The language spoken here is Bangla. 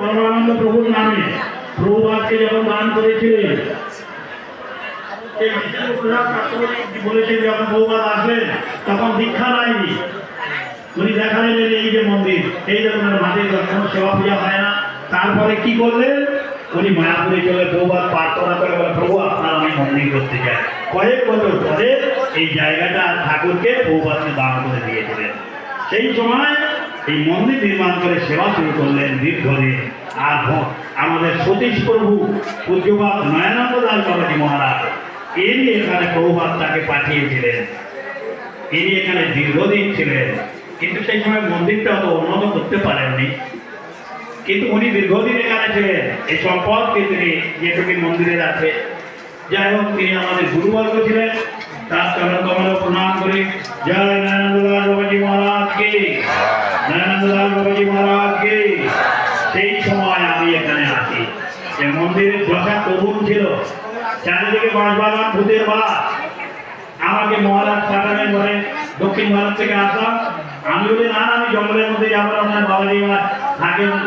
পরমানন্দ প্রভুর নামে প্রভুপাদকে যখন দান করেছিলেন, এই বলেছেন যখন প্রভুপাদ আসবেন তখন দীক্ষা নেয়নি, উনি দেখা দিলেন এই যে মন্দির, এই রকম মাটির কোনো সেবা পূজা হয় না। তারপরে কি করলেন, উনি মায়াপুরে চলে প্রভুপাদ প্রার্থনা করে বলে, প্রভু আপনার আমি মন্দির করতে চাই। কয়েক বছর পরে এই জায়গাটা ঠাকুরকে প্রভুপাদকে দান করে দিয়েছিলেন। সেই সময় এই মন্দির নির্মাণ করে সেবা শুরু করলেন দীর্ঘদিন। আর আমাদের সতীশ প্রভু পূজ্যপাদ নয়নানন্দ দাস বাবাজি মহারাজ ইনি এখানে প্রভুপাদ তাকে পাঠিয়েছিলেন, ইনি এখানে দীর্ঘদিন ছিলেন। কিন্তু সেই সময় মন্দিরটা অত উন্নত করতে পারেননি, কিন্তু উনি দীর্ঘদিন এখানে ছিলেন। এই সম্পদকে তিনি যেটুকু মন্দিরের আছে, যাই হোক তিনি আমাদের গুরুবর্গ ছিলেন, তার চরণ কমলে প্রণাম করি। জয় নয়নানন্দ দাস বাবাজি মহারাজ কি, নয়নানন্দ দাস বাবাজি মহারাজ কি। সেই সময় আমি এখানে আসি, এই মন্দিরের যথা তরুণ ছিল, চারিদিকে বাঁশবাগান ভূতের বাস। আমাকে মহারাজ পাঠাবেন বলে দক্ষিণ ভারত থেকে আসলাম। আমি বলি না, আমি জঙ্গলের মধ্যে যাবো, আপনার বাবাজি থাকেন।